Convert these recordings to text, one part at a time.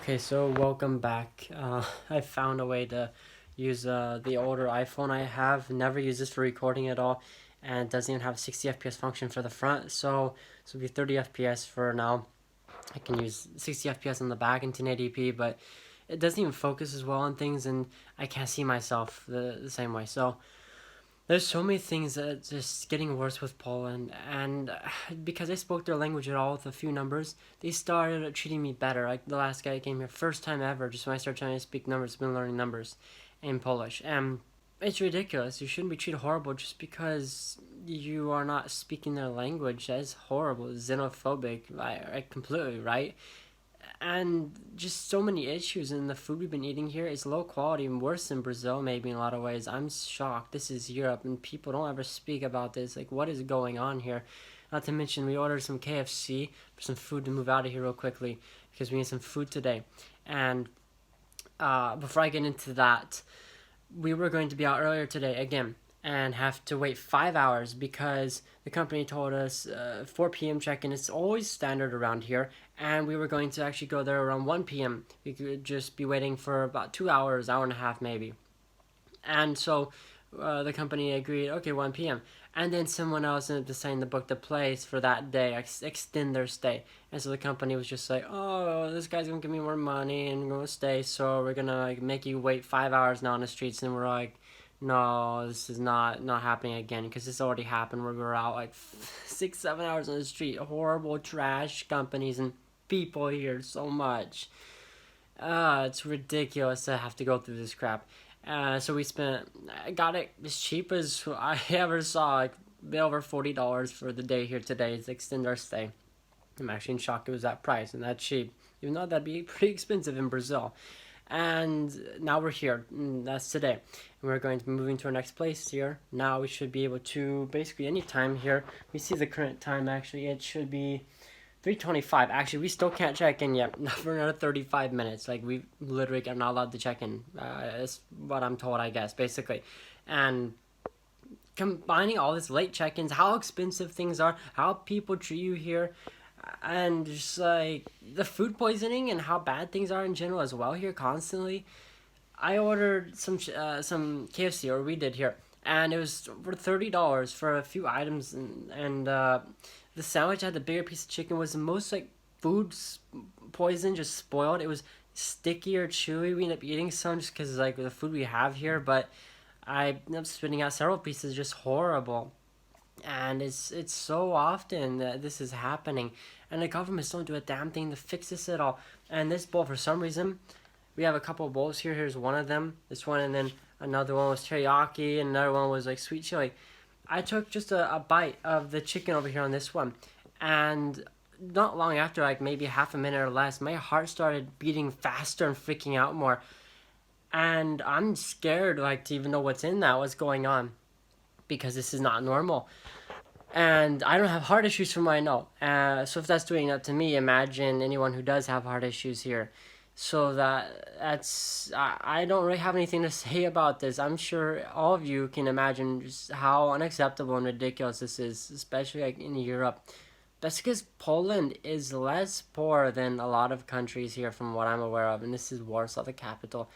Okay, so welcome back. I found a way to use the older iPhone I have. Never use this for recording at all, and it doesn't even have a 60 FPS function for the front. So it'll be 30 FPS for now. I can use 60 FPS on the back in 1080p, but it doesn't even focus as well on things, and I can't see myself the same way. So there's so many things that just getting worse with Poland, and because I spoke their language at all with a few numbers, they started treating me better. Like the last guy that came here, first time ever, just when I started trying to speak numbers, been learning numbers in Polish, and it's ridiculous. You shouldn't be treated horrible just because you are not speaking their language. That is horrible, xenophobic, like completely right, and just so many issues. And the food we've been eating here is low quality and worse than Brazil maybe in a lot of ways. I'm shocked. This is Europe and people don't ever speak about this. Like, what is going on here? Not to mention we ordered some KFC for some food to move out of here real quickly because we need some food today. And before I get into that, we were going to be out earlier today again and have to wait 5 hours because the company told us 4 p.m. check-in. It's always standard around here, and we were going to actually go there around 1 p.m. We could just be waiting for about 2 hours, hour and a half maybe. And so the company agreed, okay, 1 p.m. And then someone else ended up deciding to book the place for that day, extend their stay. And so the company was just like, oh, this guy's going to give me more money and going to stay, so we're going to make you wait 5 hours now on the streets. And we're like, no, this is not happening again because this already happened where we were out like 6-7 hours on the street. Horrible trash companies and people here so much. It's ridiculous to have to go through this crap. So I got it as cheap as I ever saw, like a bit over $40 for the day here today to extend our stay. I'm actually in shock it was that price and that cheap, even though that'd be pretty expensive in Brazil. And now we're here, and that's today. And we're going to be moving to our next place here. Now we should be able to, basically any time here, we see the current time actually, it should be 3:25. Actually, we still can't check in yet, not for another 35 minutes. Like, we literally are not allowed to check in. That's what I'm told, I guess, basically. And combining all this late check-ins, how expensive things are, how people treat you here, and just like the food poisoning and how bad things are in general as well here constantly. I ordered some KFC, or we did here, and it was for $30 for a few items, and the sandwich had the bigger piece of chicken was the most like poison, just spoiled. It was sticky or chewy. We ended up eating some just because like the food we have here, but I ended up spitting out several pieces, just horrible. And it's so often that this is happening, and the governments don't do a damn thing to fix this at all. And this bowl, for some reason, we have a couple of bowls here. Here's one of them, this one, and then another one was teriyaki, and another one was like sweet chili. I took just a bite of the chicken over here on this one, and not long after, like maybe half a minute or less, my heart started beating faster and freaking out more. And I'm scared, like, to even know what's going on, because this is not normal. And I don't have heart issues from what I know. So if that's doing that to me, imagine anyone who does have heart issues here. So I don't really have anything to say about this. I'm sure all of you can imagine just how unacceptable and ridiculous this is, especially like in Europe. That's because Poland is less poor than a lot of countries here from what I'm aware of, and this is Warsaw, the capital.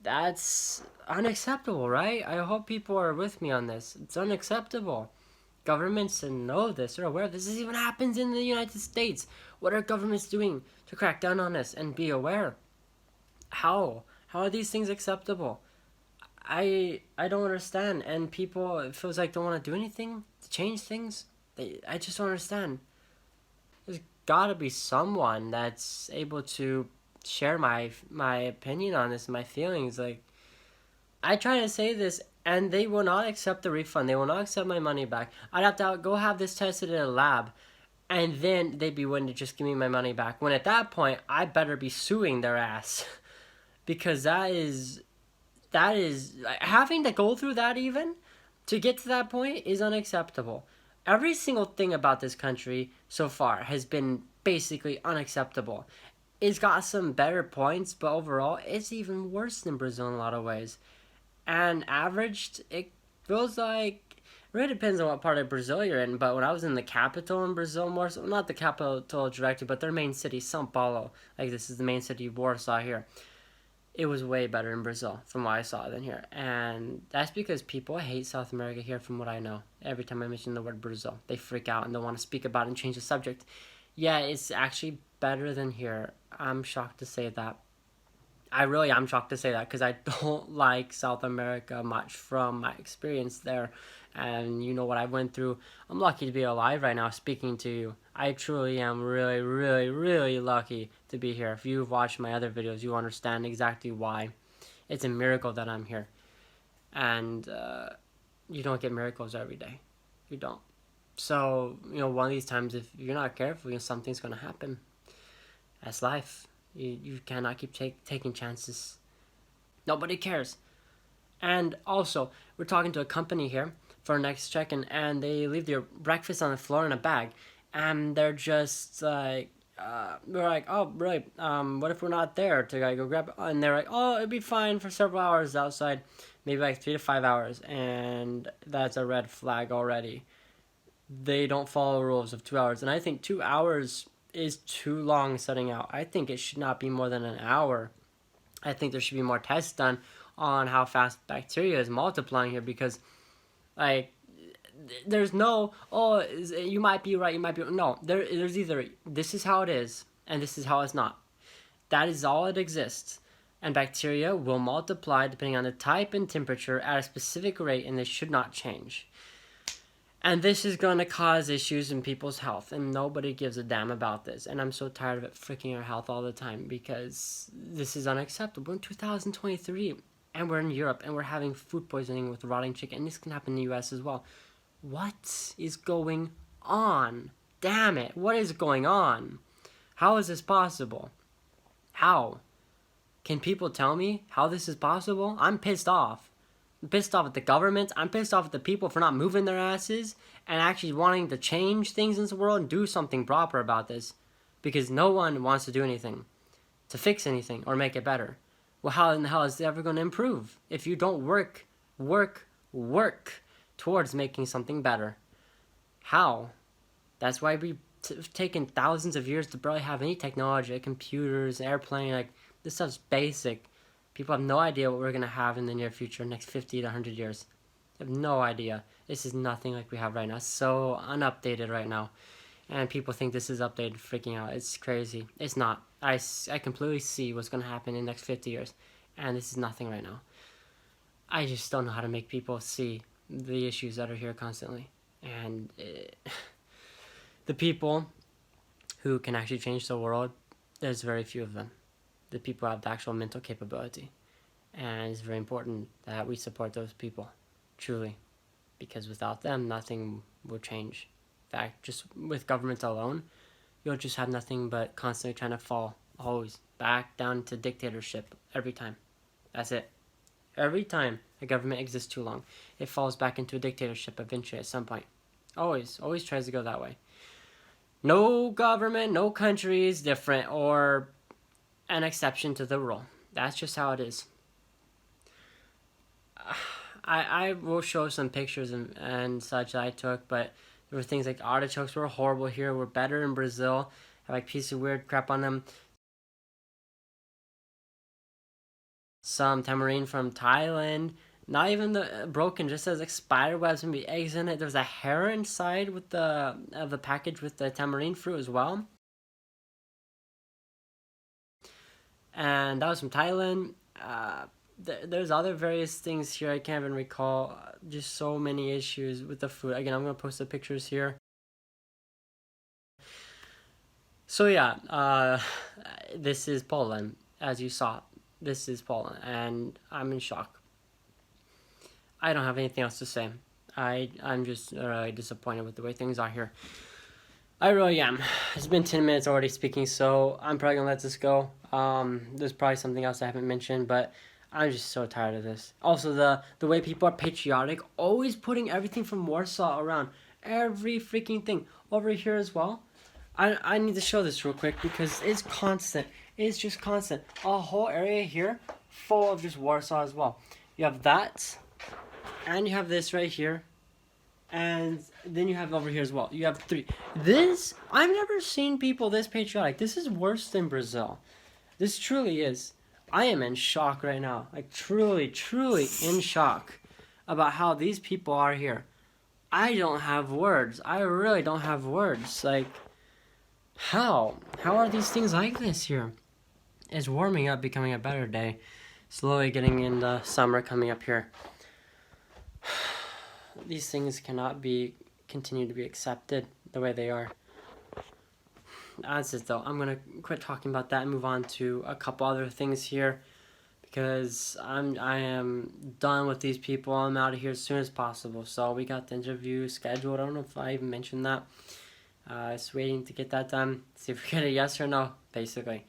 That's unacceptable, right? I hope people are with me on this. It's unacceptable. Governments know this. They're aware this even happens in the United States. What are governments doing to crack down on this and be aware? How? How are these things acceptable? I don't understand. And people, it feels like don't want to do anything to change things. I just don't understand. There's gotta be someone that's able to share my opinion on this, my feelings. Like, I try to say this, and they will not accept the refund. They will not accept my money back. I'd have to go have this tested in a lab, and then they'd be willing to just give me my money back. When at that point, I better be suing their ass, because that is having to go through that even to get to that point is unacceptable. Every single thing about this country so far has been basically unacceptable. It's got some better points, but overall, it's even worse than Brazil in a lot of ways. And averaged, it feels like really depends on what part of Brazil you're in. But when I was in the capital in Brazil, more so, not the capital directly, but their main city, São Paulo. Like this is the main city, Warsaw here. It was way better in Brazil from what I saw than here. And that's because people hate South America here from what I know. Every time I mention the word Brazil, they freak out and they want to speak about it and change the subject. Yeah, it's actually better than here. I'm shocked to say that. I really am shocked to say that because I don't like South America much from my experience there. And you know what I went through. I'm lucky to be alive right now speaking to you. I truly am really, really, really lucky to be here. If you've watched my other videos, you understand exactly why. It's a miracle that I'm here. And you don't get miracles every day. You don't. So, one of these times, if you're not careful, something's going to happen. That's life. You cannot keep taking chances. Nobody cares. And also, we're talking to a company here for our next check-in, and they leave their breakfast on the floor in a bag. And they're just like, we're like, oh, really? What if we're not there to go grab it? And they're like, oh, it'd be fine for several hours outside. Maybe like 3 to 5 hours. And that's a red flag already. They don't follow rules of 2 hours. And I think 2 hours is too long setting out. I think it should not be more than an hour. I think there should be more tests done on how fast bacteria is multiplying here because, like, there's no, you might be right, you might be, no, there's either this is how it is and this is how it's not. That is all it exists. And bacteria will multiply depending on the type and temperature at a specific rate, and they should not change. And this is going to cause issues in people's health, and nobody gives a damn about this. And I'm so tired of it freaking our health all the time because this is unacceptable. We're in 2023, and we're in Europe, and we're having food poisoning with rotting chicken, and this can happen in the U.S. as well. What is going on? Damn it, what is going on? How is this possible? How? Can people tell me how this is possible? I'm pissed off. I'm pissed off at the government. I'm pissed off at the people for not moving their asses and actually wanting to change things in this world and do something proper about this. Because no one wants to do anything to fix anything or make it better. Well, how in the hell is it ever going to improve if you don't work towards making something better? How? That's why we've taken thousands of years to barely have any technology, like computers, airplane, like this stuff's basic. People have no idea what we're going to have in the near future, next 50 to 100 years. They have no idea. This is nothing like we have right now. It's so unupdated right now. And people think this is updated, freaking out. It's crazy. It's not. I completely see what's going to happen in the next 50 years. And this is nothing right now. I just don't know how to make people see the issues that are here constantly. And the people who can actually change the world, there's very few of them. The people have the actual mental capability. And it's very important that we support those people, truly. Because without them, nothing will change. In fact, just with government alone, you'll just have nothing but constantly trying to fall, always, back down to dictatorship every time. That's it. Every time a government exists too long, it falls back into a dictatorship eventually at some point. Always tries to go that way. No government, no country is different or an exception to the rule. That's just how it is. I will show some pictures and such that I took, but there were things like artichokes were horrible here. We're better in Brazil. Have like piece of weird crap on them. Some tamarind from Thailand. Not even the broken, just as like spider webs and be eggs in it. There's a hair inside with the package with the tamarind fruit as well. And that was from Thailand. There's other various things here I can't even recall. Just so many issues with the food. Again, I'm gonna post the pictures here. So yeah, this is Poland, as you saw. This is Poland, and I'm in shock. I don't have anything else to say. I'm just really disappointed with the way things are here. I really am. It's been 10 minutes already speaking, so I'm probably gonna let this go. There's probably something else I haven't mentioned, but I'm just so tired of this. Also, the way people are patriotic, always putting everything from Warsaw around. Every freaking thing. Over here as well. I need to show this real quick because it's constant. It's just constant. A whole area here full of just Warsaw as well. You have that, and you have this right here, And then you have over here as well. You have 3. This, I've never seen people this patriotic. This is worse than Brazil. This truly is. I am in shock right now. Like, truly, truly in shock about how these people are here. I don't have words. I really don't have words. Like, how? How are these things like this here? It's warming up, becoming a better day. Slowly getting into summer coming up here. These things cannot be continue to be accepted the way they are. As is though, I'm gonna quit talking about that and move on to a couple other things here, because I am done with these people. I'm out of here as soon as possible. So we got the interview scheduled. I don't know if I even mentioned that. Just waiting to get that done. See if we get a yes or no, basically.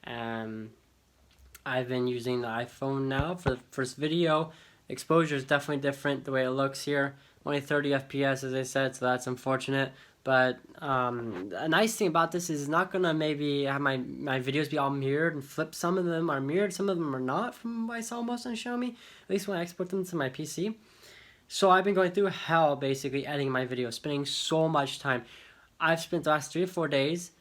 I've been using the iPhone now for the first video. Exposure is definitely different the way it looks here. Only 30 FPS as I said, so that's unfortunate. But a nice thing about this is it's not gonna maybe have my videos be all mirrored and flipped. Some of them are mirrored, some of them are not, from what I saw most on Xiaomi, at least when I export them to my PC. So I've been going through hell basically editing my videos, spending so much time. I've spent the last 3 or 4 days,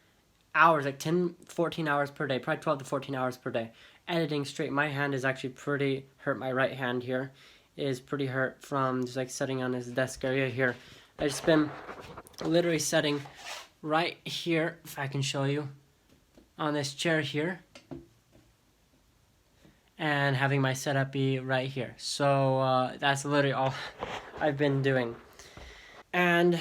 hours, like 10, 14 hours per day, probably 12 to 14 hours per day, editing straight. My hand is actually pretty hurt. My right hand here is pretty hurt from just like sitting on this desk area here. I've just been literally sitting right here, if I can show you, on this chair here, and having my setup be right here. So that's literally all I've been doing. And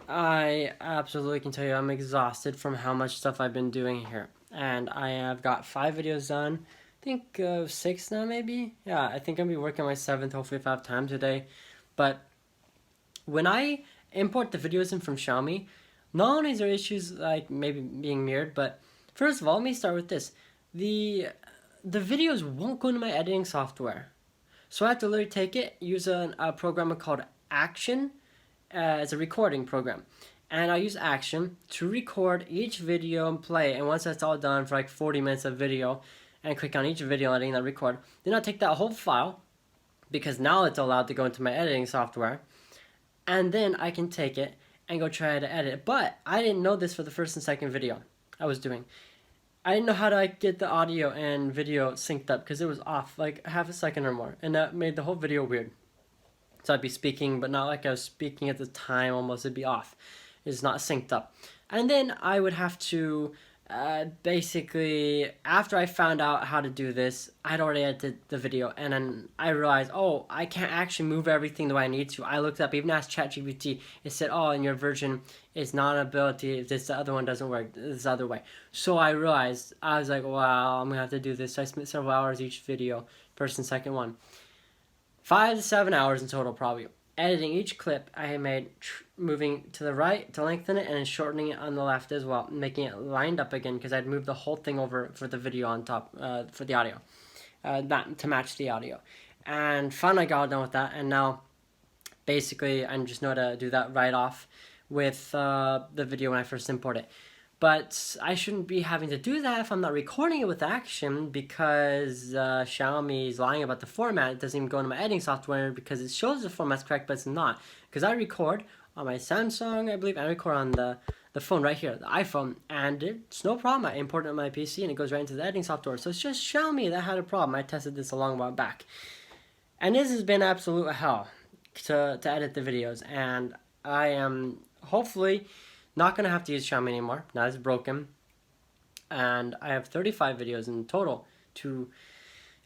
I absolutely can tell you I'm exhausted from how much stuff I've been doing here. And I have got 5 videos done. I think 6 now maybe? Yeah, I think I'll be working on my 7th, hopefully if I have time today. But when I import the videos in from Xiaomi, not only is there issues like maybe being mirrored, but first of all, let me start with this. The videos won't go into my editing software. So I have to literally take it, use a program called Action as a recording program. And I use Action to record each video and play. And once that's all done for like 40 minutes of video, and click on each video letting that record, then I'll take that whole file, because now it's allowed to go into my editing software, and then I can take it and go try to edit it. But I didn't know this for the first and second video I was doing. I didn't know how to get the audio and video synced up, because it was off like half a second or more, and that made the whole video weird. So I'd be speaking, but not like I was speaking at the time, almost it'd be off. It's not synced up. And then I would have to basically, after I found out how to do this, I'd already edited the video, and then I realized, oh, I can't actually move everything the way I need to. I looked up, even asked ChatGPT, it said, oh, in your version, it's not an ability, if this other one doesn't work, this other way. So I realized, I was like, wow, I'm gonna have to do this. So I spent several hours each video, first and second one. 5 to 7 hours in total, probably. Editing each clip I had made, moving to the right to lengthen it, and then shortening it on the left as well, making it lined up again, because I'd moved the whole thing over for the video on top, for the audio, not to match the audio. And finally I got done with that, and now basically I just know how to do that right off with the video when I first import it. But I shouldn't be having to do that if I'm not recording it with Action, because Xiaomi is lying about the format. It doesn't even go into my editing software because it shows the format's correct, but it's not. Because I record on my Samsung, I believe, and I record on the phone right here, the iPhone, and it's no problem. I import it on my PC and it goes right into the editing software. So it's just Xiaomi that had a problem. I tested this a long while back. And this has been absolute hell to edit the videos, and I am hopefully not going to have to use Xiaomi anymore. Now it's broken. And I have 35 videos in total to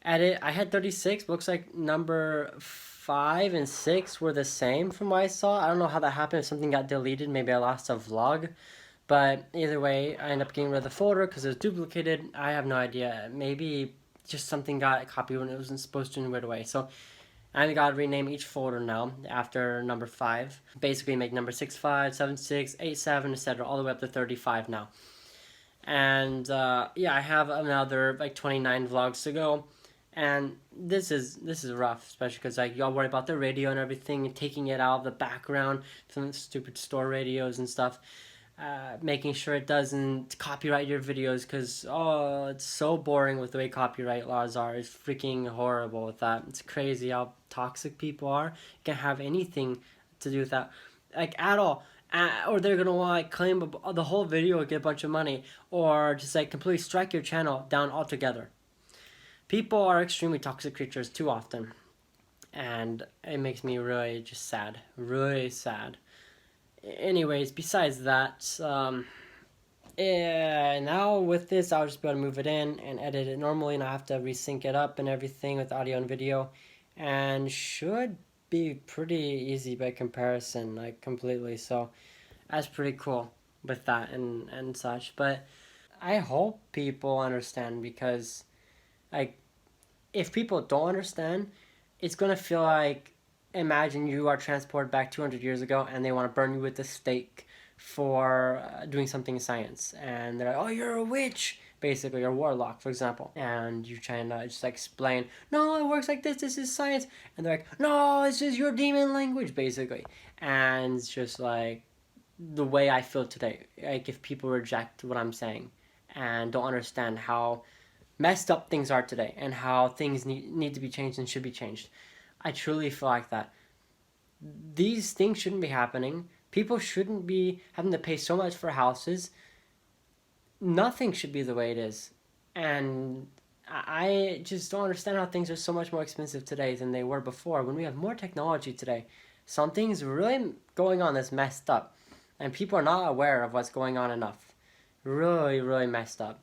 edit. I had 36. Looks like number 5 and 6 were the same from what I saw. I don't know how that happened. If something got deleted, maybe I lost a vlog. But either way, I ended up getting rid of the folder because it was duplicated. I have no idea. Maybe just something got copied when it wasn't supposed to in a weird way. So I got to rename each folder now after number 5. Basically make number 65, 76, 87, etc. all the way up to 35 now. And yeah, I have another like 29 vlogs to go. And this is rough, especially because like y'all worry about the radio and everything, and taking it out of the background, some stupid store radios and stuff. Making sure it doesn't copyright your videos, because oh, it's so boring with the way copyright laws are. It's freaking horrible with that. It's crazy how toxic people are. You can't have anything to do with that, like at all. Or they're gonna want like claim the whole video and get a bunch of money, or just like completely strike your channel down altogether. People are extremely toxic creatures too often, and it makes me really just sad, really sad. Anyways, besides that, yeah, now with this, I'll just be able to move it in and edit it normally, and I have to resync it up and everything with audio and video, and should be pretty easy by comparison, like completely. So that's pretty cool with that and such. But I hope people understand, because like if people don't understand, it's gonna feel like, imagine you are transported back 200 years ago and they want to burn you with a stake for doing something in science, and they're like, "Oh, you're a witch," basically, or warlock, for example, and you're trying to just like explain, "No, it works like this. This is science," and they're like, "No, it's just your demon language," basically, and it's just like the way I feel today. Like if people reject what I'm saying and don't understand how messed up things are today and how things need to be changed and should be changed. I truly feel like that. These things shouldn't be happening. People shouldn't be having to pay so much for houses. Nothing should be the way it is. And I just don't understand how things are so much more expensive today than they were before when we have more technology today. Something's really going on that's messed up, and people are not aware of what's going on enough. Really, really messed up.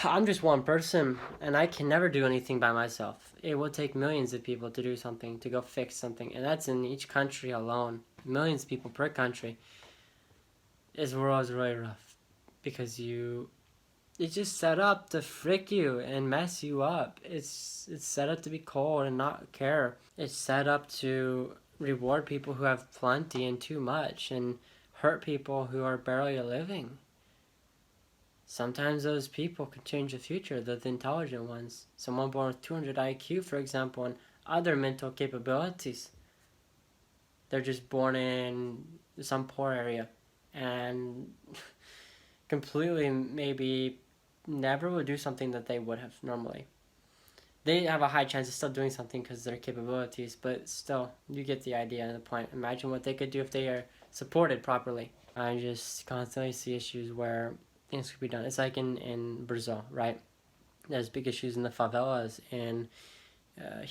I'm just one person, and I can never do anything by myself. It will take millions of people to do something, to go fix something, and that's in each country alone. Millions of people per country. This world is really rough, because it's just set up to frick you and mess you up. It's set up to be cold and not care. It's set up to reward people who have plenty and too much, and hurt people who are barely living. Sometimes those people could change the future, the intelligent ones. Someone born with 200 IQ, for example, and other mental capabilities. They're just born in some poor area and completely maybe never would do something that they would have normally. They have a high chance of still doing something because of their capabilities, but still, you get the idea and the point. Imagine what they could do if they are supported properly. I just constantly see issues where things could be done. It's like in Brazil, right? There's big issues in the favelas in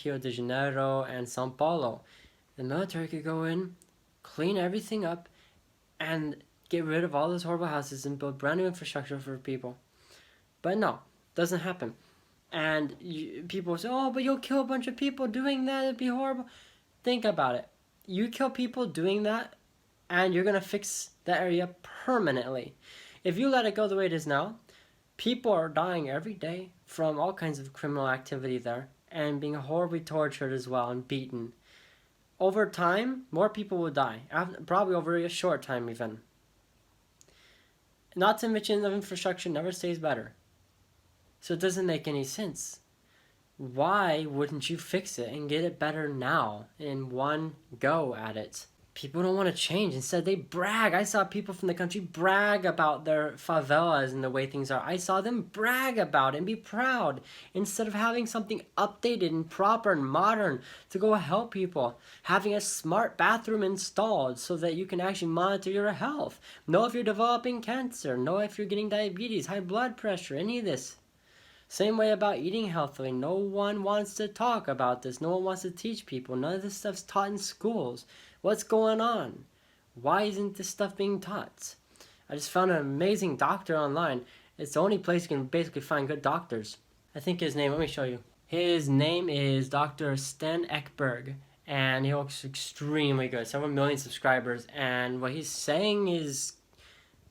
Rio de Janeiro and Sao Paulo. The military could go in, clean everything up, and get rid of all those horrible houses and build brand new infrastructure for people. But no, doesn't happen. And people say, "Oh, but you'll kill a bunch of people doing that. It'd be horrible." Think about it. You kill people doing that, and you're gonna fix that area permanently. If you let it go the way it is now, people are dying every day from all kinds of criminal activity there, and being horribly tortured as well and beaten. Over time, more people will die, probably over a short time even. Not to mention the infrastructure never stays better. So it doesn't make any sense. Why wouldn't you fix it and get it better now in one go at it? People don't want to change. Instead, they brag. I saw people from the country brag about their favelas and the way things are. I saw them brag about it and be proud instead of having something updated and proper and modern to go help people. Having a smart bathroom installed so that you can actually monitor your health. Know if you're developing cancer. Know if you're getting diabetes, high blood pressure, any of this. Same way about eating healthily. No one wants to talk about this. No one wants to teach people. None of this stuff's taught in schools. What's going on? Why isn't this stuff being taught? I just found an amazing doctor online. It's the only place you can basically find good doctors. I think his name, let me show you. His name is Dr. Sten Ekberg, and he looks extremely good. Several million subscribers, and what he's saying is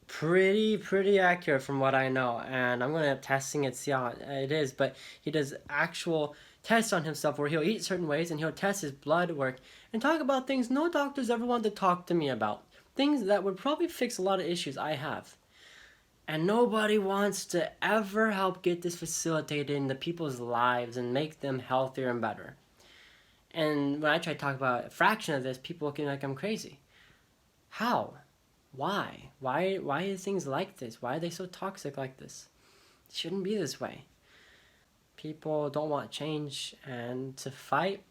pretty accurate from what I know, and I'm gonna testing it, see how it is. But he does actual tests on himself where he'll eat certain ways and he'll test his blood work and talk about things no doctors ever want to talk to me about, things that would probably fix a lot of issues I have. And nobody wants to ever help get this facilitated into people's lives and make them healthier and better. And when I try to talk about a fraction of this, people look at me like I'm crazy. How? Why? Why is things like this? Why are they so toxic like this? It shouldn't be this way. People don't want change, and to fight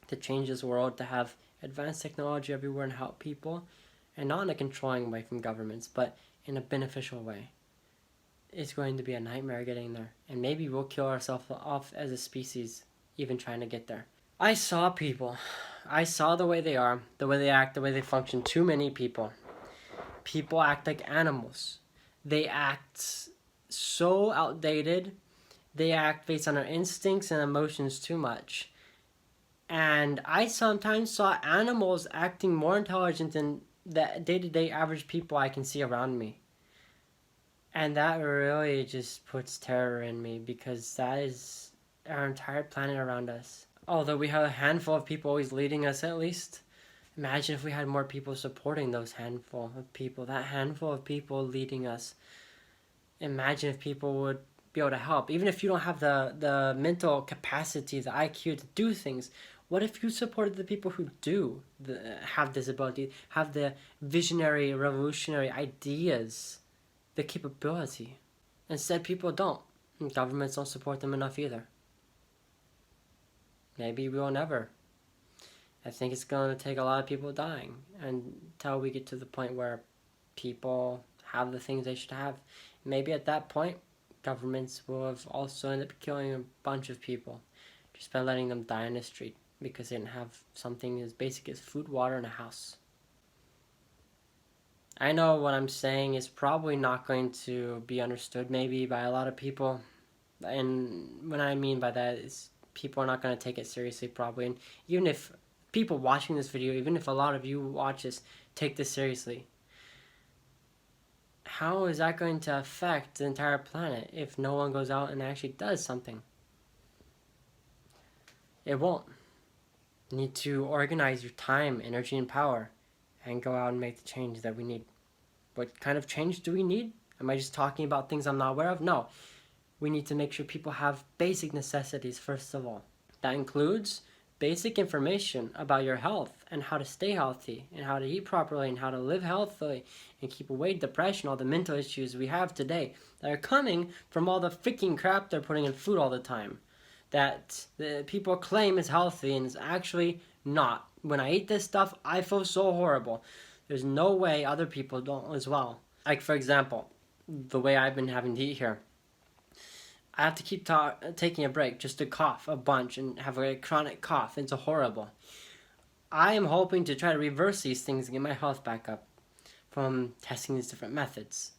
to change this world, to have advance technology everywhere and help people, and not in a controlling way from governments, but in a beneficial way. It's going to be a nightmare getting there, and maybe we'll kill ourselves off as a species even trying to get there. I saw people. I saw the way they are, the way they act, the way they function. Too many people. People act like animals. They act so outdated. They act based on their instincts and emotions too much. And I sometimes saw animals acting more intelligent than the day-to-day average people I can see around me. And that really just puts terror in me, because that is our entire planet around us. Although we have a handful of people always leading us, at least. Imagine if we had more people supporting those handful of people, that handful of people leading us. Imagine if people would be able to help. Even if you don't have the mental capacity, the IQ to do things, what if you supported the people who do have this ability, have the visionary, revolutionary ideas, the capability? Instead, people don't. And governments don't support them enough either. Maybe we will never. I think it's going to take a lot of people dying until we get to the point where people have the things they should have. Maybe at that point, governments will have also ended up killing a bunch of people just by letting them die in the street because they didn't have something as basic as food, water, and a house. I know what I'm saying is probably not going to be understood maybe by a lot of people. And what I mean by that is people are not going to take it seriously probably. And even if people watching this video, even if a lot of you watch this, take this seriously, how is that going to affect the entire planet if no one goes out and actually does something? It won't. You need to organize your time, energy, and power and go out and make the change that we need. What kind of change do we need? Am I just talking about things I'm not aware of? No. We need to make sure people have basic necessities first of all. That includes basic information about your health and how to stay healthy and how to eat properly and how to live healthily and keep away depression, all the mental issues we have today that are coming from all the freaking crap they're putting in food all the time that the people claim is healthy and is actually not. When I eat this stuff, I feel so horrible. There's no way other people don't as well. Like, for example, the way I've been having to eat here. I have to keep taking a break just to cough a bunch and have a chronic cough. It's horrible. I am hoping to try to reverse these things and get my health back up from testing these different methods.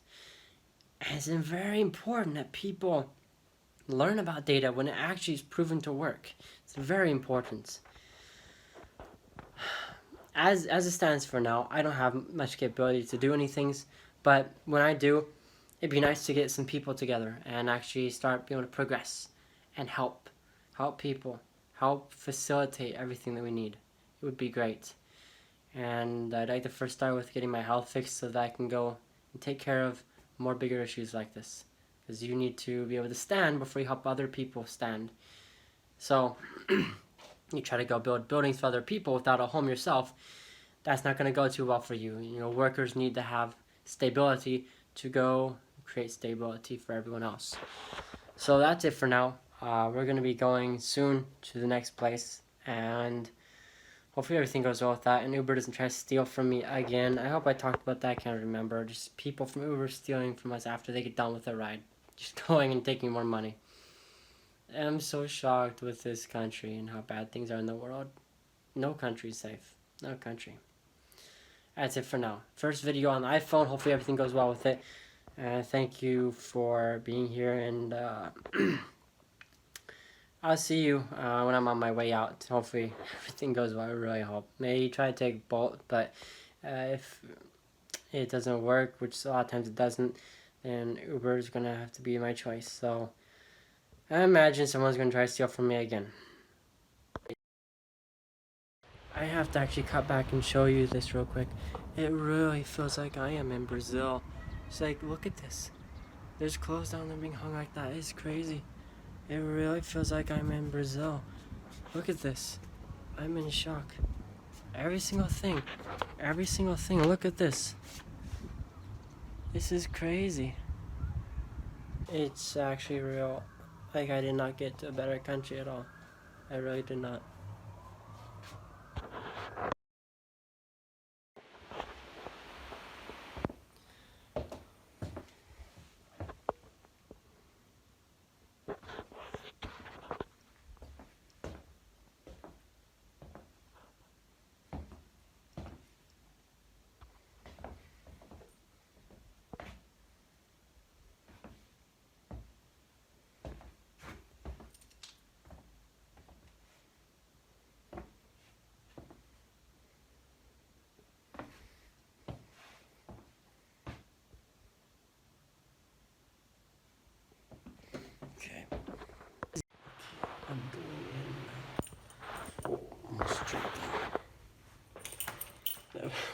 And it's very important that people learn about data when it actually is proven to work. It's very important. As it stands for now, I don't have much capability to do anything, but when I do, it'd be nice to get some people together and actually start being able to progress and help people, help facilitate everything that we need. It would be great. And I'd like to first start with getting my health fixed so that I can go and take care of more bigger issues like this. Because you need to be able to stand before you help other people stand. So you try to go build buildings for other people without a home yourself, that's not going to go too well for you. You know, workers need to have stability to go create stability for everyone else. So that's it for now. We're going to be going soon to the next place, and hopefully everything goes well with that, and Uber doesn't try to steal from me again. I hope I talked about that. I can't remember. Just people from Uber stealing from us after they get done with their ride. Just going and taking more money. And I'm so shocked with this country and how bad things are in the world. No country's safe. No country. That's it for now. First video on the iPhone. Hopefully everything goes well with it. Thank you for being here, and I'll see you when I'm on my way out. Hopefully everything goes well. I really hope. Maybe try to take Bolt, but if it doesn't work, which a lot of times it doesn't, then Uber is going to have to be my choice. So I imagine someone's going to try to steal from me again. I have to actually cut back and show you this real quick. It really feels like I am in Brazil. It's like, look at this. There's clothes down there being hung like that. It's crazy. It really feels like I'm in Brazil. Look at this. I'm in shock. Every single thing. Every single thing. Look at this. This is crazy. It's actually real. Like, I did not get to a better country at all. I really did not.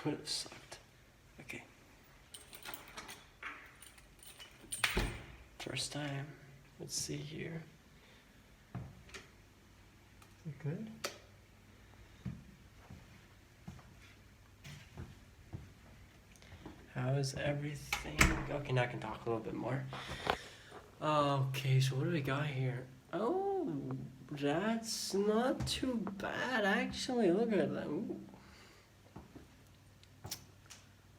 would have sucked. Okay. First time. Let's see here. Is it good? How's everything? Okay, now I can talk a little bit more. Okay, so what do we got here? Oh, that's not too bad actually. Look at that. Ooh.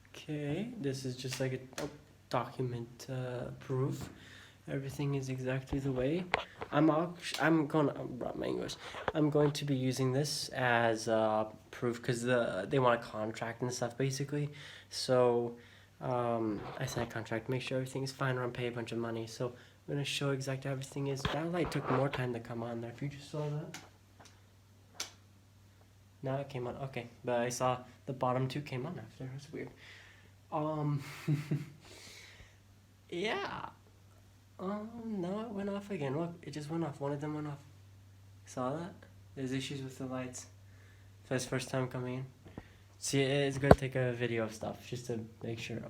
Okay, this is just like a document proof. Everything is exactly the way. I'm going to be using this as proof because they want a contract and stuff basically. So I signed a contract, make sure everything is fine, or I'm paying a bunch of money. So I'm gonna show exactly how everything is. That light took more time to come on there. If you just saw that. Now it came on. Okay, but I saw the bottom two came on after. That's weird. Yeah. No, it went off again. Look, it just went off. One of them went off. Saw that? There's issues with the lights. So it's first time coming in. See, it's gonna take a video of stuff just to make sure.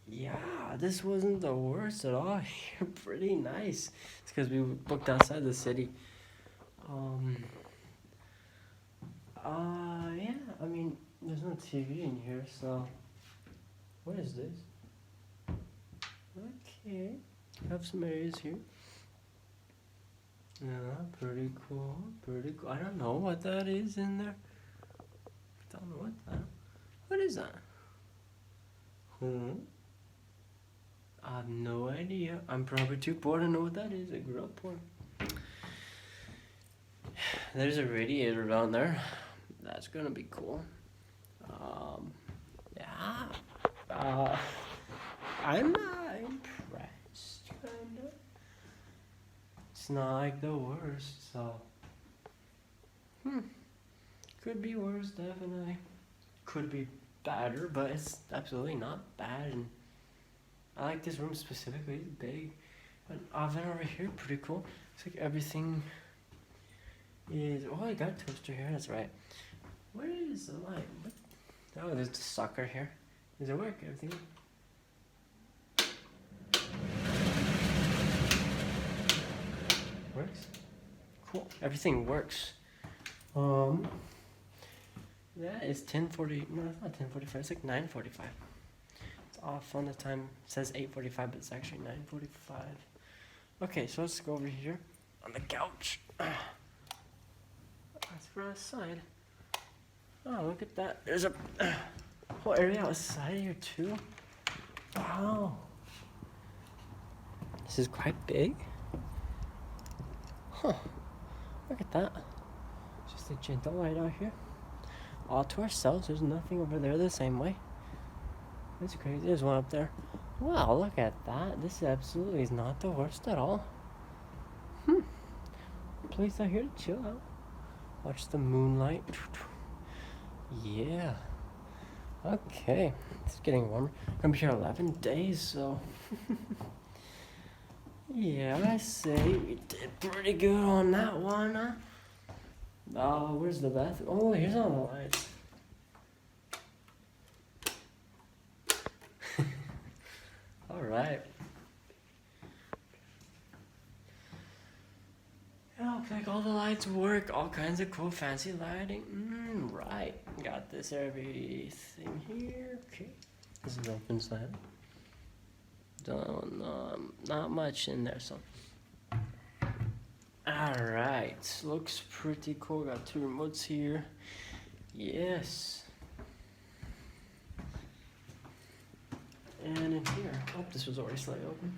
Yeah, this wasn't the worst at all. You're pretty nice. It's because we booked outside the city. Yeah, I mean, there's no TV in here, so. What is this? Okay, have some areas here. Yeah, pretty cool, pretty cool. I don't know what that is in there. I don't know what is that? I have no idea. I'm probably too poor to know what that is. I grew up poor. There's a radiator down there. That's gonna be cool. Yeah. I'm impressed, kinda. It's not like the worst, so. Could be worse, definitely. Could be better, but it's absolutely not bad. And I like this room specifically. It's big. An oven over here, pretty cool. It's like everything is. Oh, I got a toaster here. That's right. Where is the light? What? Oh, there's the sucker here. Does it work? Everything? Works? Cool. Everything works. That is 10:40. No, it's not 10:45. It's like 9:45. It's off on the time. It says 8:45, but it's actually 9:45. Okay, so let's go over here on the couch. Let's go outside. Oh, look at that. There's a whole area outside here too. Wow. This is quite big. Huh. Look at that. Just a gentle light out here. All to ourselves. There's nothing over there the same way. That's crazy. There's one up there. Wow, look at that. This absolutely is not the worst at all. Place out here to chill out. Watch the moonlight. Yeah. Okay. It's getting warmer. I'm gonna be here 11 days, so. Yeah, I say we did pretty good on that one, huh? Oh, where's the bathroom? Oh, here's all the lights. Alright. Yeah, looks like all the lights work. All kinds of cool fancy lighting. Right. Got this everything here. Okay. This is open side. Not much in there, so. Alright, looks pretty cool. Got two remotes here. Yes. And in here. Oh, this was already slightly open.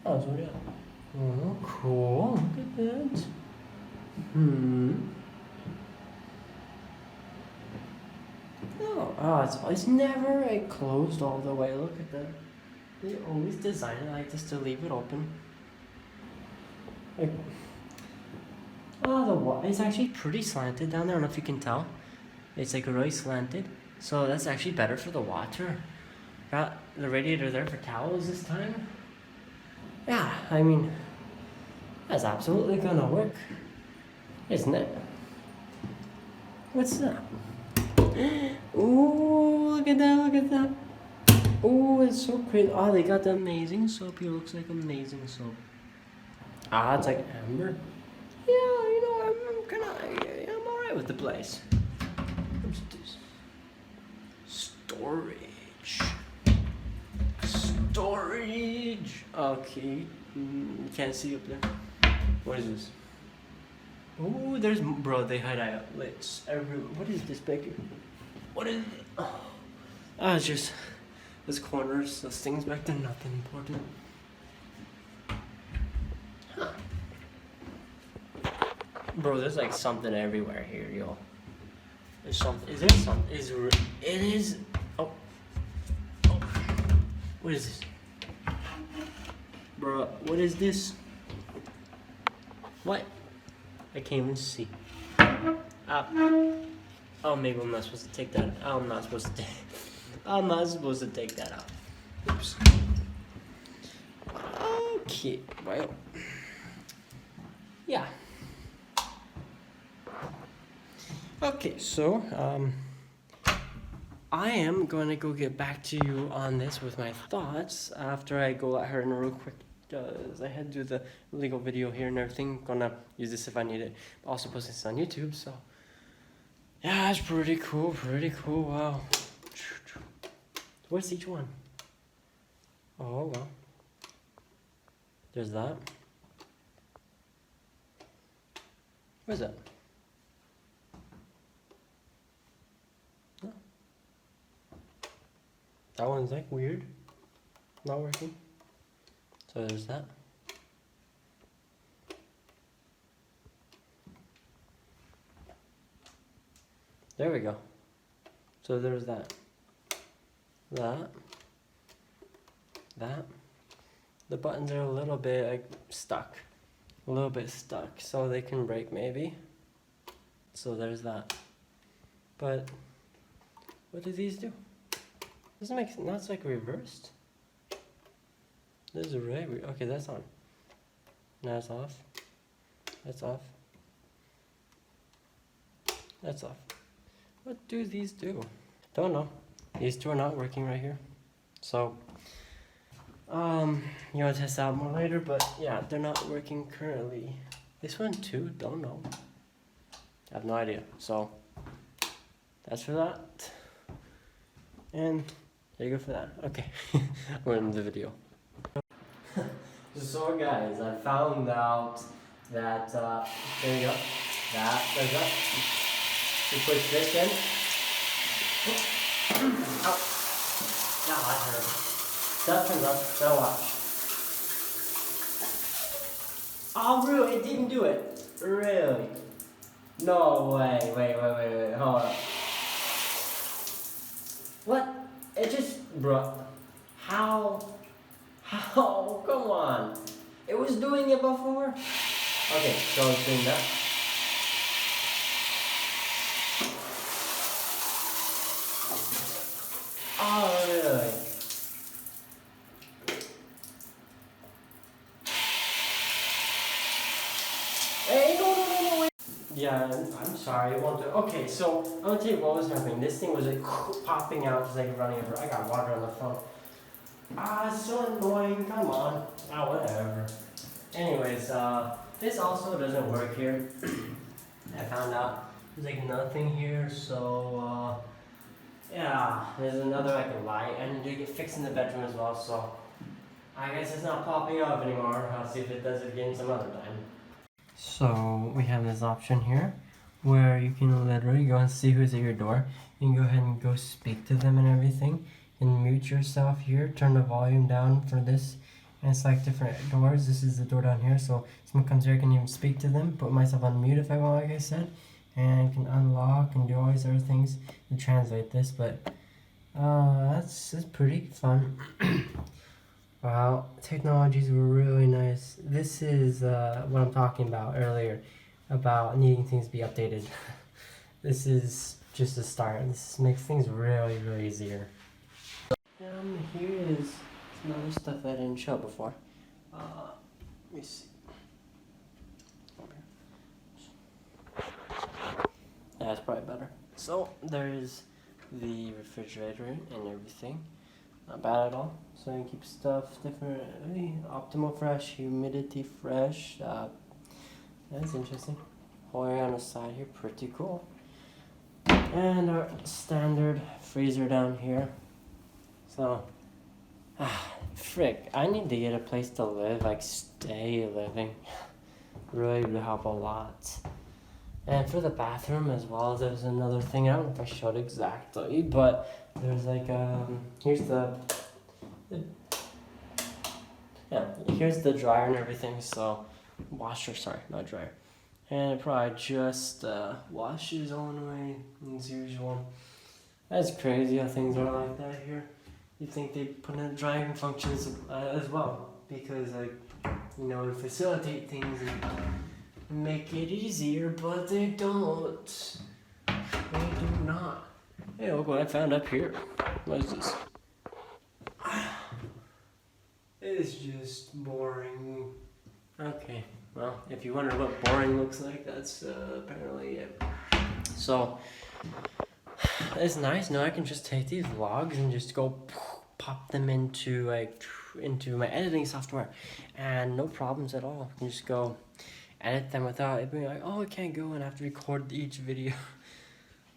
Oh, so yeah. Oh, cool. Look at that. Oh, it's never like closed all the way. Look at that. They always design it like this to leave it open. Like, it's actually pretty slanted down there. I don't know if you can tell. It's like really slanted. So that's actually better for the water. Got the radiator there for towels this time. Yeah, I mean, that's absolutely gonna work, isn't it? What's that? Ooh, look at that, look at that. Ooh, it's so crazy. Oh, they got the amazing soap here. Looks like amazing soap. Ah, it's like amber. Yeah, you know, I'm kind of, I'm alright with the place. What's this? Storage. Storage. Okay, can't see up there. What is this? Oh, there's, bro, they hide outlets everywhere. What is this back here? What is it? Oh, it's just, those corners, those things back there, nothing important. Huh. Bro, there's like something everywhere here, yo. There's something, is there something, it is, oh. What is this? Bro, what is this? What? I can't even see. Oh, maybe I'm not supposed to take that. I'm not supposed to take that out. Oops. Okay, well. Yeah. Okay, so, I am going to go get back to you on this with my thoughts after I go let her in real quick. I had to do the legal video here and everything. Gonna use this if I need it. Also post this on YouTube, so yeah, it's pretty cool, wow. What's each one? Oh well. There's that. Where's that? Oh. That one's like weird. Not working. So there's that. There we go. So there's that. That. The buttons are a little bit like stuck. A little bit stuck. So they can break maybe. So there's that. But what do these do? Doesn't make sense. That's like reversed. This is right. Okay, that's on. Now it's off. That's off. That's off. What do these do? Don't know. These two are not working right here. So, you want to test out more later, but yeah, they're not working currently. This one too, don't know. I have no idea. So, that's for that. And there you go for that. Okay, we're in the video. So guys, I found out that, there you go, there's that. You push this in. Ow. Now that hurt. That turns up, now watch. Oh really, it didn't do it. Really? No way, wait, hold up. What? It just, bro, how, come on. It was doing it before? Okay, so it's doing that. Oh, really? Hey, no, wait. Yeah, I'm sorry, it won't do. Okay, so I'm gonna tell you what was happening. This thing was like popping out, just like running over. I got water on the phone. Ah, it's so annoying, come on. Ah, whatever. Anyways, this also doesn't work here. I found out there's like nothing here, so yeah, there's another like a light. I need to get fixed in the bedroom as well, so I guess it's not popping up anymore. I'll see if it does it again some other time. So we have this option here where you can literally go and see who's at your door. You can go ahead and go speak to them and everything. And mute yourself here, turn the volume down for this, and select different doors. This is the door down here, so someone comes here, I can even speak to them, put myself on mute if I want, like I said, and I can unlock and do all these other things to translate this, but that's pretty fun. Wow, technologies were really nice. This is what I'm talking about earlier, about needing things to be updated. This is just a start. This makes things really, really easier. Here is some other stuff I didn't show before. Let me see. Yeah, it's probably better. So there's the refrigerator and everything. Not bad at all. So you can keep stuff different. Optimal fresh, humidity fresh. That's interesting. Whole area on the side here, pretty cool. And our standard freezer down here. So, frick, I need to get a place to live, like stay living. Really would help a lot. And for the bathroom as well, there's another thing. I don't know if I showed exactly, but there's like here's here's the dryer and everything. So washer, sorry, not dryer. And it probably just washes on way as usual. That's crazy how things are like that here. You think they put in drying functions as well, because to facilitate things and make it easier, but they don't. They do not. Hey, look what I found up here. What is this? It's just boring. Okay, well, if you wonder what boring looks like, that's apparently it. So, it's nice. Now I can just take these vlogs and just go pop them into my editing software, and no problems at all. I can just go edit them without it being like, oh, I can't go and I have to record each video.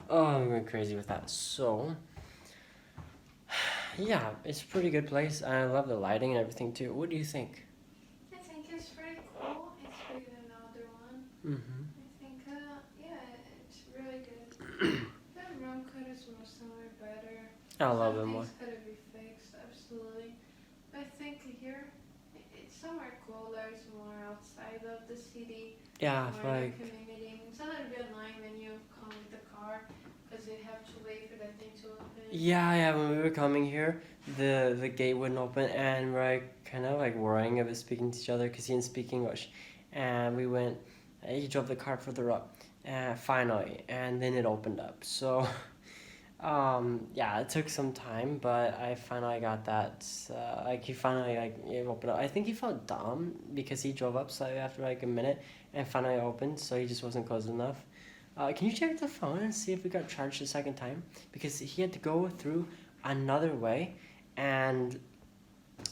Oh, I'm going crazy with that. So, yeah, it's a pretty good place. I love the lighting and everything too. What do you think? I think it's pretty cool. It's bigger than the other one. Mm-hmm. I think, it's really good. The room cut is somewhere better. I love it more. Some things gotta be fixed, absolutely. But I think here, it's somewhere cooler. It's more outside of the city. Yeah, more in like the community. It's a little bit annoying when you come with the car, because you have to wait for that thing to open. yeah. When we were coming here, the gate wouldn't open, and we're kind of worrying about speaking to each other because he didn't speak English, and we went. He drove the car further up, finally, and then it opened up. So, it took some time, but I finally got that. He finally it opened up. I think he felt dumb because he drove up slightly after a minute, and finally opened. So he just wasn't close enough. Can you check the phone and see if we got charged the second time? Because he had to go through another way, and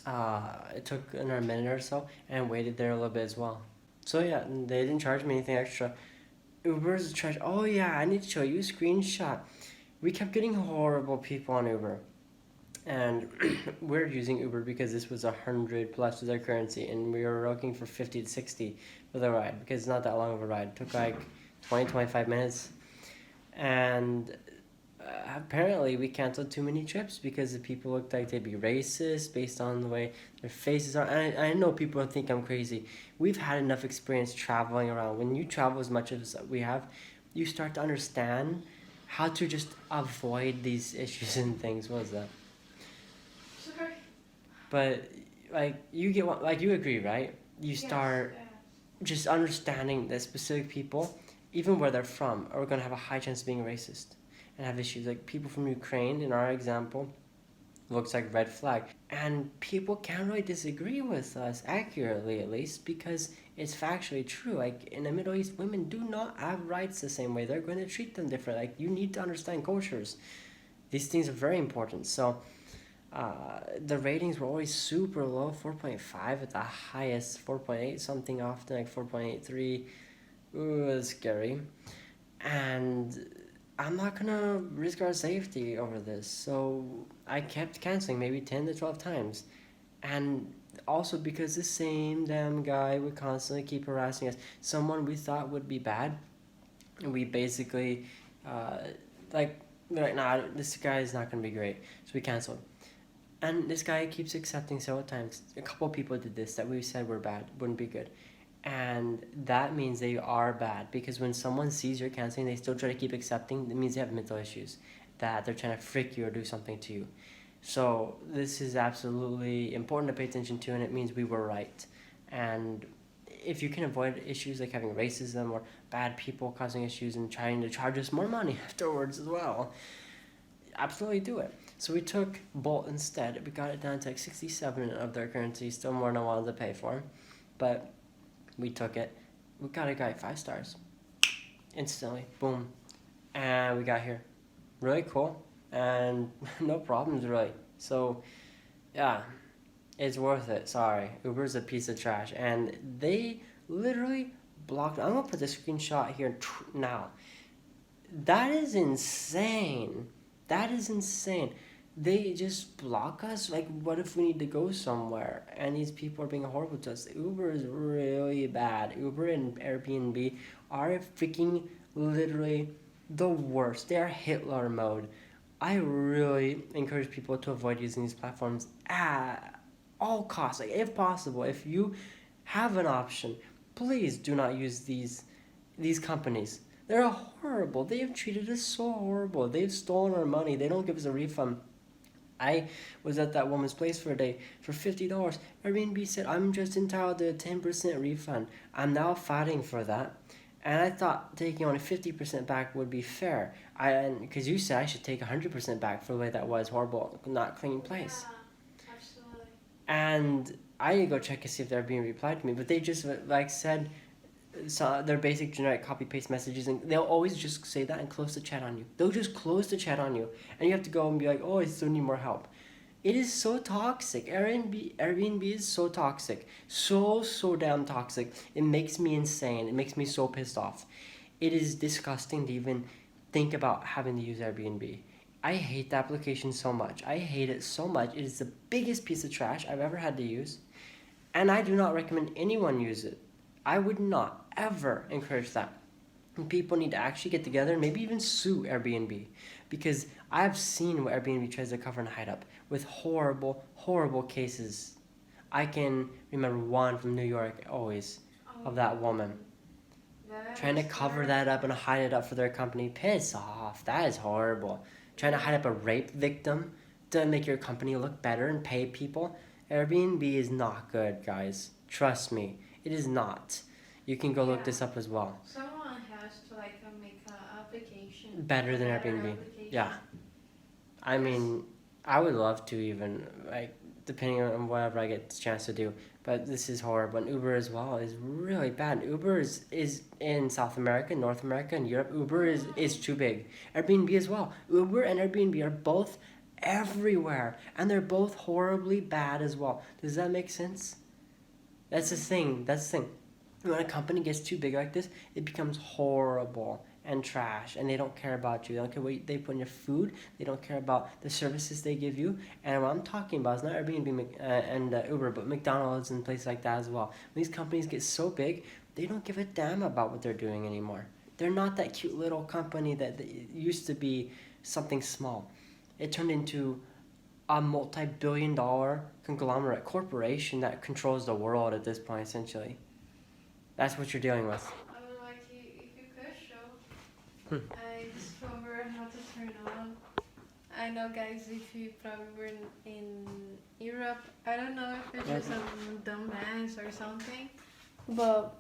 it took another minute or so, and waited there a little bit as well. So yeah, they didn't charge me anything extra. Uber's charge. Oh yeah, I need to show you a screenshot. We kept getting horrible people on Uber, and we're using Uber because this was 100 plus with our currency, and we were looking for 50 to 60 for the ride because it's not that long of a ride. It took 20-25 minutes, and apparently we canceled too many trips because the people looked like they'd be racist based on the way their faces are. And I know people think I'm crazy. We've had enough experience traveling around. When you travel as much as we have, you start to understand how to just avoid these issues and things. What was that? Sorry. But you get what, you agree, right? You start just understanding that specific people, even where they're from, are going to have a high chance of being racist and have issues. Like people from Ukraine, in our example, looks like red flag. And people can't really disagree with us, accurately at least, because it's factually true. Like in the Middle East, women do not have rights the same way. They're going to treat them different. Like you need to understand cultures. These things are very important. So the ratings were always super low, 4.5 at the highest, 4.8 something often, like 4.83. Ooh, that's scary. And I'm not gonna risk our safety over this, so I kept canceling maybe 10 to 12 times. And also because the same damn guy would constantly keep harassing us. Someone we thought would be bad, and we basically, we're like, nah, this guy is not gonna be great, so we canceled. And this guy keeps accepting several times. A couple people did this that we said were bad, wouldn't be good. And that means they are bad, because when someone sees you're canceling, they still try to keep accepting. It means they have mental issues, that they're trying to freak you or do something to you. So this is absolutely important to pay attention to, and it means we were right. And if you can avoid issues like having racism or bad people causing issues and trying to charge us more money afterwards as well, absolutely do it. So we took Bolt instead. We got it down to 67 of their currency, still more than I wanted to pay for, but we took it. We got it, 5 stars. Instantly. Boom. And we got here. Really cool. and no problems really. So yeah, it's worth it. Sorry, Uber's a piece of trash, and they literally blocked. I'm gonna put the screenshot here now. That is insane. That is insane. They just block us. Like, what if we need to go somewhere and these people are being horrible to us? Uber is really bad. Uber and Airbnb are freaking literally the worst. They are Hitler mode. I really encourage people to avoid using these platforms at all costs. Like, if possible, if you have an option, please do not use these companies. They're horrible. They have treated us so horrible. They've stolen our money. They don't give us a refund. I was at that woman's place for a day for $50. Airbnb said I'm just entitled to a 10% refund. I'm now fighting for that. And I thought taking only 50% back would be fair. Because you said I should take 100% back for the way that was horrible, not clean place. Yeah, absolutely. And I need to go check to see if they're being replied to me. But they just like said their basic generic copy paste messages, and they'll always just say that and close the chat on you. They'll just close the chat on you, and you have to go and be like, oh, I still need more help. It is so toxic. Airbnb is so toxic, so damn toxic. It makes me insane. It makes me so pissed off. It is disgusting to even think about having to use Airbnb. I hate the application so much. I hate it so much. It is the biggest piece of trash I've ever had to use, and I do not recommend anyone use it. I would not ever encourage that. And people need to actually get together and maybe even sue Airbnb, because I've seen what Airbnb tries to cover and hide up with horrible cases. I can remember one from New York always of that woman trying to cover that up and hide it up for their company. Piss off. That is horrible. Trying to hide up a rape victim to make your company look better and pay people. Airbnb is not good, guys. Trust me. It is not. You can go look this up as well. Someone has to like make an application. Better than Airbnb. Yeah. I mean, I would love to even, like, depending on whatever I get the chance to do. But this is horrible. And Uber as well is really bad. Uber is in South America, North America, and Europe. Uber is too big. Airbnb as well. Uber and Airbnb are both everywhere. And they're both horribly bad as well. Does that make sense? That's the thing. When a company gets too big like this, it becomes horrible and trash, and they don't care about you. They don't care what they put in your food. They don't care about the services they give you. And what I'm talking about is not Airbnb and Uber, but McDonald's and places like that as well. When these companies get so big, they don't give a damn about what they're doing anymore. They're not that cute little company that used to be something small. It turned into a multi-billion-dollar conglomerate corporation that controls the world at this point, essentially. That's what you're dealing with. I would like you, if you could show. I discovered how to turn on. I know, guys, if you probably were in Europe, I don't know if it's just some dumbass or something, but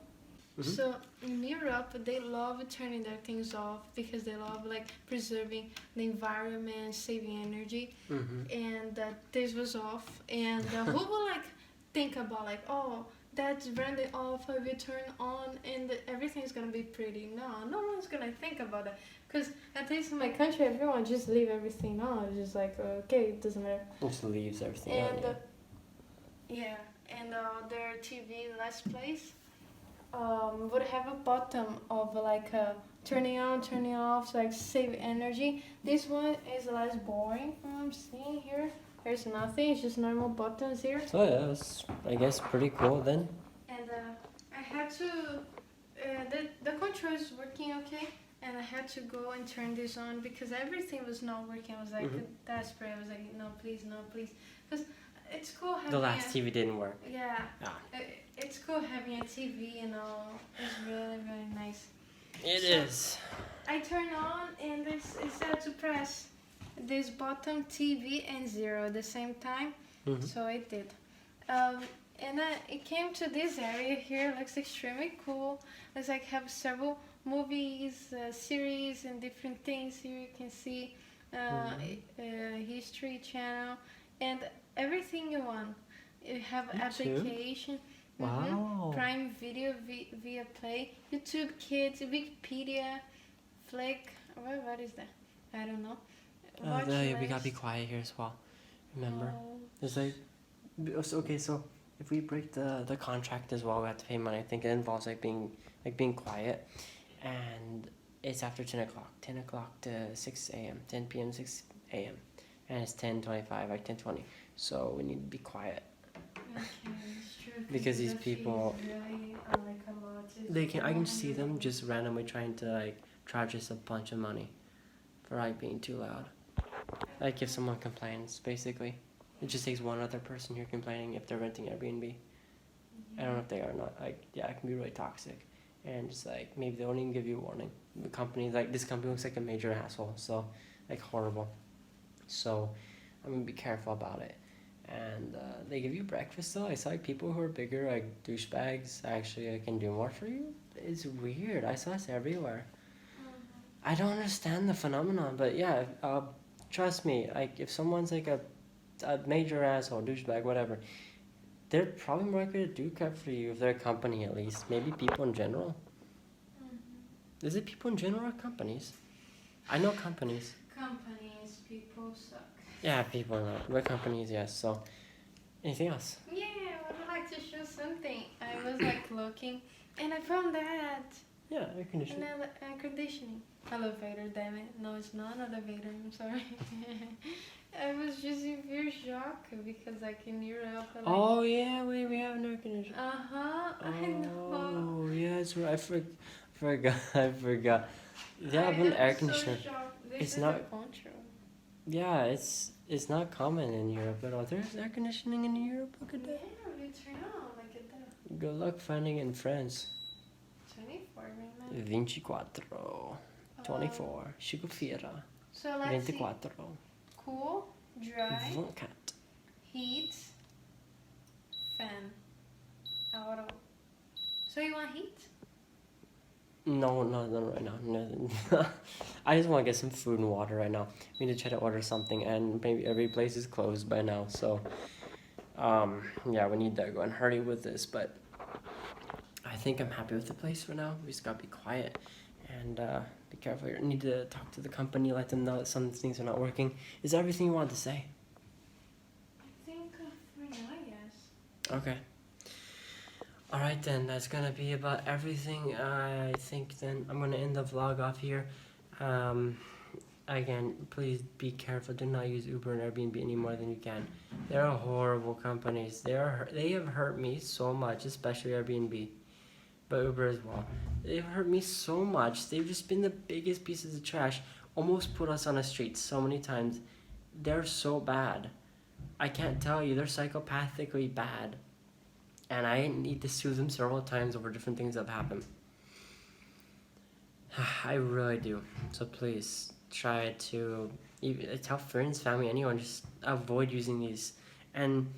so in Europe they love turning their things off because they love like preserving the environment, saving energy, and this was off, and who will like think about like, oh, that's branded off, I will turn on and everything's gonna be pretty. No one's gonna think about that. Because at least in my country, everyone just leave everything on. It's just like, okay, it doesn't matter. Just leaves everything on, and their TV last place would have a button of like turning on, turning off, so like save energy. This one is less boring from what I'm seeing here. There's nothing, it's just normal buttons here. So yeah, that's, I guess, pretty cool then. And I had to, the control is working okay, and I had to go and turn this on because everything was not working. I was like desperate, I was like, no please, because it's cool having the last TV didn't work. Yeah. It's cool having a TV, you know, it's really nice. It is. I turn on and it said to press this button TV and 0 at the same time, so I did. And it came to this area here. It looks extremely cool. It's like have several movies, series, and different things here. You can see History Channel and everything you want. You have application. Wow. Prime Video via Play, YouTube Kids, Wikipedia, Flick. What is that? I don't know. Watch We gotta be list. quiet here as well. Remember, Oh. there's like, okay, so if we break the contract as well, we have to pay money. I think it involves being quiet, and it's after 10 o'clock. 10 o'clock to 6 a.m. 10 p.m. 6 a.m. and it's 10:25, like 10:20. So we need to be quiet Okay, it's true. because these the fee is people, really like a lot. It's they can I can see them $100. just randomly trying to like charge us a bunch of money for like being too loud. Like if someone complains, basically, it just takes one other person here complaining if they're renting Airbnb. I don't know if they are or not. Like, yeah, it can be really toxic, and just like maybe they don't even give you a warning. The company, like this company, looks like a major asshole. So, like horrible. So, I'm gonna be careful about it. And they give you breakfast though. I saw like people who are bigger, like douchebags. Actually, I can do more for you. It's weird. I saw this everywhere. I don't understand the phenomenon, but yeah, trust me. Like if someone's like a major asshole, douchebag, whatever, they're probably more likely to do crap for you if they're a company at least. Maybe people in general. Is it people in general or companies? I know companies. Companies, people suck. Yeah, people know. But companies, yes. So, anything else? Yeah, I would like to show something. I was like looking, and I found that Yeah, air conditioning. air conditioning elevator. Damn it! No, it's not an elevator. I'm sorry. I was just in pure shock because like in Europe. Like, Oh yeah, wait, we have an air conditioner. I know. Oh yeah, that's right. Forgot. I forgot. Yeah, but an air conditioner. So shocked. This It's is not. the control. Yeah, it's not common in Europe at all. There's air conditioning in Europe. Look at Yeah, that. we turn on like at that. Good luck finding it in France. 24 right now. 24. 24. Segunda-feira. So let's see. 24. Cool, dry, 24. heat, fan, auto. So you want heat? No, right now. No. I just want to get some food and water right now. We need to try to order something, and maybe every place is closed by now. So, yeah, we need to go and hurry with this. But I think I'm happy with the place for now. We just gotta be quiet and be careful. You need to talk to the company, let them know that some things are not working. Is that everything you wanted to say? I think for now, yes. Okay. Alright then, that's gonna be about everything. I think then I'm gonna end the vlog off here. Again, please be careful. Do not use Uber and Airbnb any more than you can. They're horrible companies. They have hurt me so much, especially Airbnb, but Uber as well. They've hurt me so much. They've just been the biggest pieces of trash. Almost put us on the streets so many times. They're so bad. I can't tell you. They're psychopathically bad. And I need to sue them several times over different things that have happened. I really do. So please try to tell friends, family, anyone, just avoid using these. And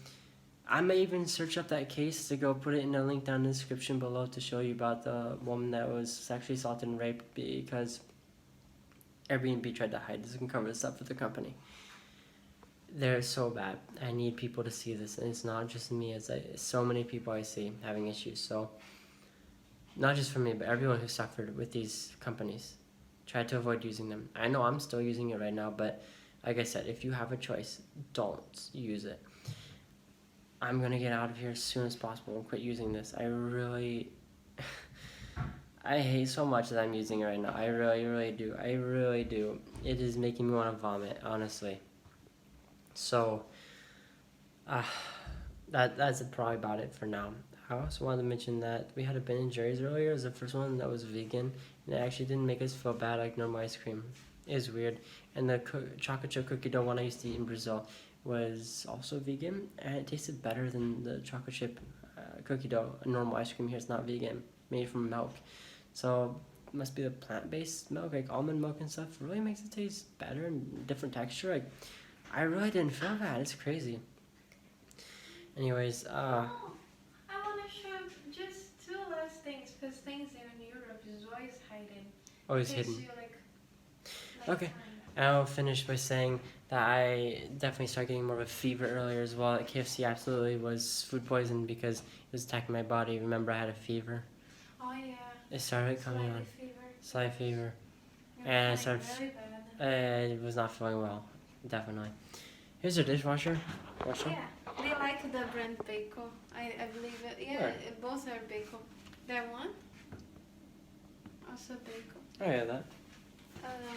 I may even search up that case to go put it in a link down in the description below to show you about the woman that was sexually assaulted and raped because Airbnb tried to hide this and cover this up for the company. They're so bad. I need people to see this, and it's not just me. It's so many people I see having issues. So, not just for me, but everyone who suffered with these companies, try to avoid using them. I know I'm still using it right now, but like I said, if you have a choice, don't use it. I'm gonna get out of here as soon as possible and quit using this. I really, I hate so much that I'm using it right now. I really, really do. I really do. It is making me want to vomit, honestly. So, that's probably about it for now. I also wanted to mention that we had a Ben & Jerry's earlier. It was the first one that was vegan, and it actually didn't make us feel bad like normal ice cream. It was weird. And the chocolate chip cookie dough one I used to eat in Brazil was also vegan, and it tasted better than the chocolate chip cookie dough. Normal ice cream here is not vegan, made from milk. So it must be the plant-based milk, like almond milk and stuff, really makes it taste better and different texture. Like, I really didn't feel that. It's crazy. Anyways, I want to show just two last things, because things in Europe is always hidden. always hidden. You, like Okay. And I'll finish by saying that I definitely started getting more of a fever earlier as well. At KFC absolutely was food poison because it was attacking my body. Remember, I had a fever. Oh yeah. It started coming on. Slight fever. And I started. Really bad. It was not feeling well, definitely. Here's your dishwasher. Warsaw. Yeah, they like the brand Beko. I believe it. Yeah, Where? both are Beko. That one, also Beko. Oh yeah, that.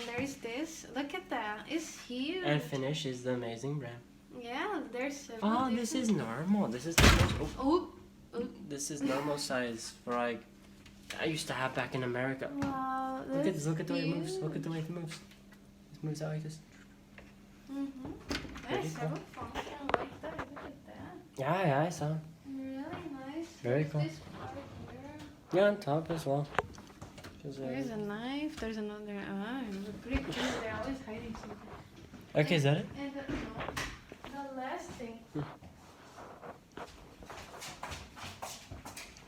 There is this. Look at that. It's huge. And Finish is the amazing brand. Yeah, there's several Oh, this is different- normal. This is the most. Oh, This is normal size for like I used to have back in America. wow. Look at this. Look at the way it huge. moves. Look at the way it moves. It moves out like this. Mm-hmm. Pretty There's cool. several functions like that. Look at that. Yeah, I saw. Really nice. Very There's cool. This part here. Yeah, on top as well. There's a knife. There's another. Pretty cool. They're always hiding something. Okay, is that it? And the last thing.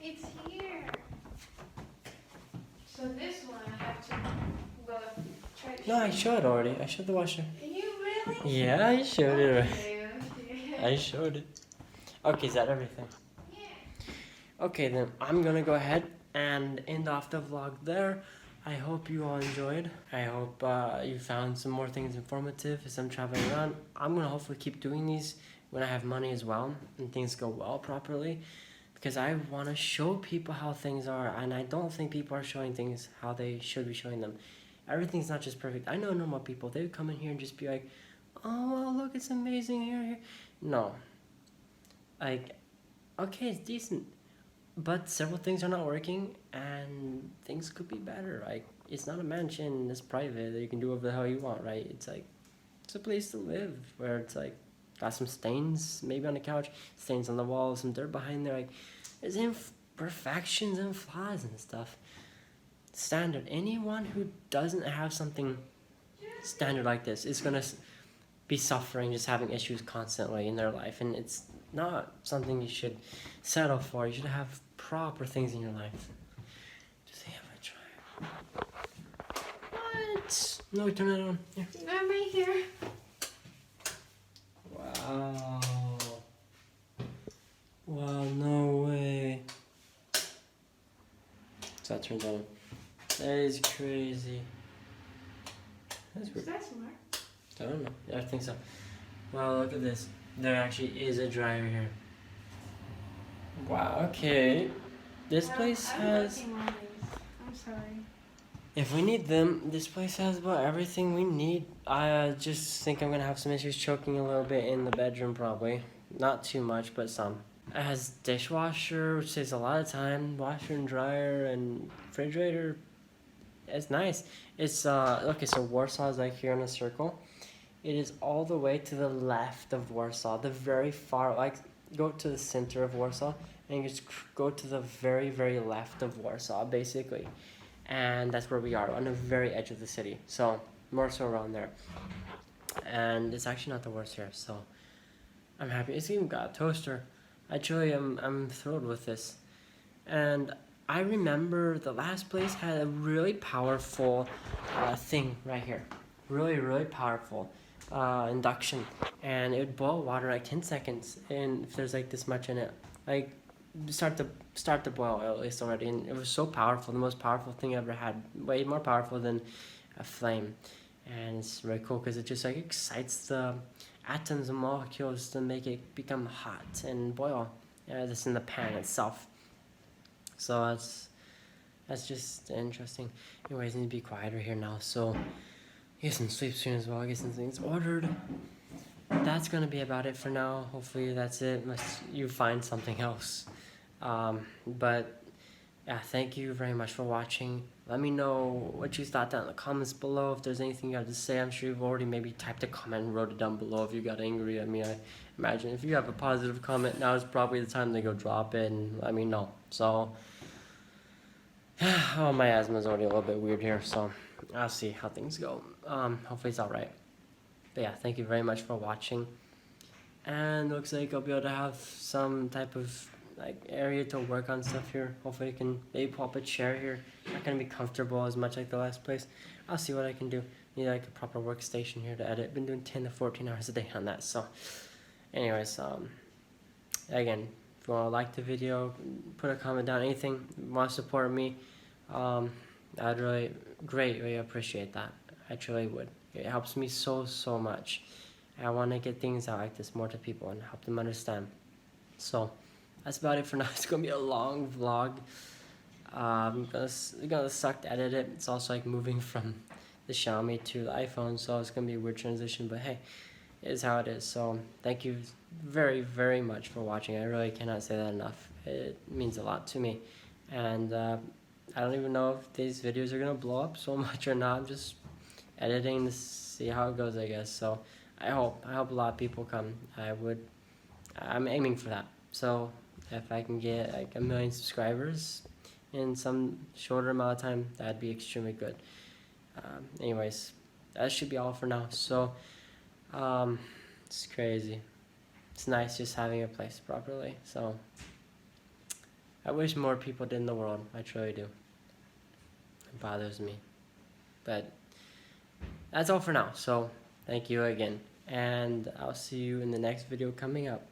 It's here. So this one I have to well try to No, I show showed already. I showed the washer. you really? Yeah, I showed it already. Okay. I showed it. Okay, is that everything? Yeah. Okay, then I'm gonna go ahead and end off the vlog there. I hope you all enjoyed. I hope you found some more things informative as I'm traveling around. I'm gonna hopefully keep doing these when I have money as well and things go well properly, because I want to show people how things are, and I don't think people are showing things how they should be showing them. Everything's not just perfect. I know normal people, they would come in here and just be like, oh well, look, it's amazing here. No, like, okay, it's decent, but several things are not working and things could be better. Like, it's not a mansion, it's private, you can do whatever the hell you want, right? It's like, it's a place to live where it's like got some stains maybe on the couch, stains on the wall, some dirt behind there. Like, there's imperfections and flaws and stuff. Standard. Anyone who doesn't have something standard like this is gonna be suffering, just having issues constantly in their life, and it's not something you should settle for. You should have proper things in your life. Just have a try. What? No, turn it on. Here. I'm right here. Wow. Wow, no way. So that turns on. That is crazy. That's Is weird. that smart? I don't know. Yeah, I think so. Wow, look at this. There actually is a dryer here. Wow, okay. This place I'm has... looking on these. I'm sorry. If we need them, this place has about everything we need. I just think I'm gonna have some issues choking a little bit in the bedroom probably. Not too much, but some. It has dishwasher, which saves a lot of time, washer and dryer, and refrigerator. It's nice. It's okay, so Warsaw is like here in a circle. It is all the way to the left of Warsaw, the very far, like, go to the center of Warsaw, and just go to the very, very left of Warsaw, basically. And that's where we are, on the very edge of the city. So, more so around there. And it's actually not the worst here, so I'm happy. It's even got a toaster. Actually, I'm thrilled with this. And I remember the last place had a really powerful thing right here. Really, really powerful induction. And it would boil water like 10 seconds, and if there's like this much in it. Like, start to boil at least already, and it was so powerful, the most powerful thing I ever had, way more powerful than a flame. And it's really cool because it just like excites the atoms and molecules to make it become hot and boil, just in the pan itself. So that's just interesting. Anyways, I need to be quieter here now, so get some sleep soon as well. Get some things ordered. That's gonna be about it for now. Hopefully that's it, unless you find something else. But yeah, thank you very much for watching. Let me know what you thought down in the comments below. If there's anything you got to say, I'm sure you've already maybe typed a comment and wrote it down below if you got angry at me. I imagine if you have a positive comment, now is probably the time to go drop it and let me know. So, oh, my asthma's already a little bit weird here, so I'll see how things go. Hopefully it's alright. But yeah, thank you very much for watching. And looks like I'll be able to have some type of like area to work on stuff here. Hopefully I can maybe pull up a chair here. Not gonna be comfortable as much like the last place. I'll see what I can do. Need like a proper workstation here to edit. Been doing 10 to 14 hours a day on that. So anyways, again, if you want to like the video, put a comment down, anything, want to support me, I'd really greatly appreciate that. I truly would. It helps me so much. I want to get things out like this more to people and help them understand. So that's about it for now. It's gonna be a long vlog. Gonna suck to edit it. It's also like moving from the Xiaomi to the iPhone, so it's gonna be a weird transition. But hey, it is how it is. So thank you very much for watching. I really cannot say that enough. It means a lot to me, and I don't even know if these videos are gonna blow up so much or not. I'm just editing to see how it goes, I guess. So I hope a lot of people come. I'm aiming for that. So if I can get like 1 million subscribers in some shorter amount of time, that'd be extremely good. Anyways, that should be all for now. So it's crazy. It's nice just having a place properly. So I wish more people did in the world. I truly do. It bothers me. But that's all for now. So thank you again. And I'll see you in the next video coming up.